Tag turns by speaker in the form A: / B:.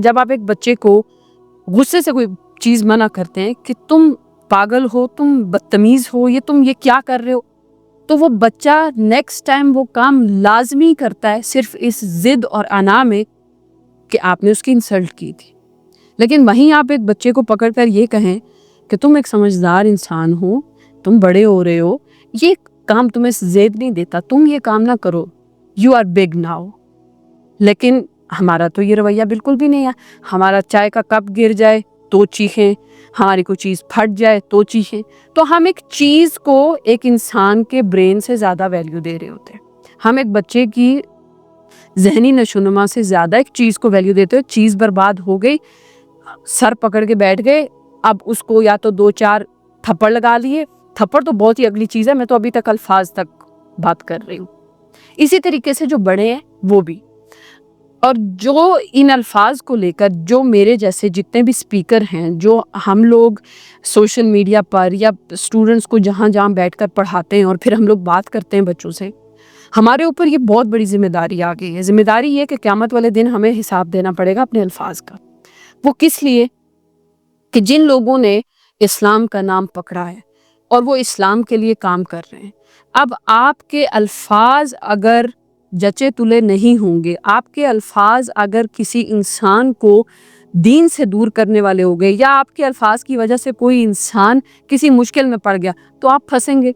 A: جب آپ ایک بچے کو غصے سے کوئی چیز منع کرتے ہیں کہ تم پاگل ہو، تم بدتمیز ہو، تم یہ کیا کر رہے ہو، تو وہ بچہ نیکسٹ ٹائم وہ کام لازمی کرتا ہے صرف اس ضد اور انا میں کہ آپ نے اس کی انسلٹ کی تھی۔ لیکن وہیں آپ ایک بچے کو پکڑ کر یہ کہیں کہ تم ایک سمجھدار انسان ہو، تم بڑے ہو رہے ہو، یہ کام تمہیں زید نہیں دیتا، تم یہ کام نہ کرو، یو آر بگ ناؤ۔ لیکن ہمارا تو یہ رویہ بالکل بھی نہیں ہے۔ ہمارا چائے کا کپ گر جائے تو چیخیں، ہماری کوئی چیز پھٹ جائے تو چیخیں۔ تو ہم ایک چیز کو ایک انسان کے برین سے زیادہ ویلیو دے رہے ہوتے ہیں، ہم ایک بچے کی ذہنی نشوونما سے زیادہ ایک چیز کو ویلیو دیتے ہیں۔ چیز برباد ہو گئی، سر پکڑ کے بیٹھ گئے، اب اس کو یا تو 2-4 تھپڑ لگا لیے۔ تھپڑ تو بہت ہی اگلی چیز ہے، میں تو ابھی تک الفاظ تک بات کر رہی ہوں۔ اسی طریقے سے جو بڑے ہیں وہ بھی، اور جو ان الفاظ کو لے کر جو میرے جیسے جتنے بھی سپیکر ہیں، جو ہم لوگ سوشل میڈیا پر یا اسٹوڈنٹس کو جہاں جہاں بیٹھ کر پڑھاتے ہیں اور پھر ہم لوگ بات کرتے ہیں بچوں سے، ہمارے اوپر یہ بہت بڑی ذمہ داری آ گئی ہے۔ ذمہ داری یہ کہ قیامت والے دن ہمیں حساب دینا پڑے گا اپنے الفاظ کا۔ وہ کس لیے؟ کہ جن لوگوں نے اسلام کا نام پکڑا ہے اور وہ اسلام کے لیے کام کر رہے ہیں، اب آپ کے الفاظ اگر جچے تلے نہیں ہوں گے، آپ کے الفاظ اگر کسی انسان کو دین سے دور کرنے والے ہو گئے، یا آپ کے الفاظ کی وجہ سے کوئی انسان کسی مشکل میں پڑ گیا، تو آپ پھنسیں گے۔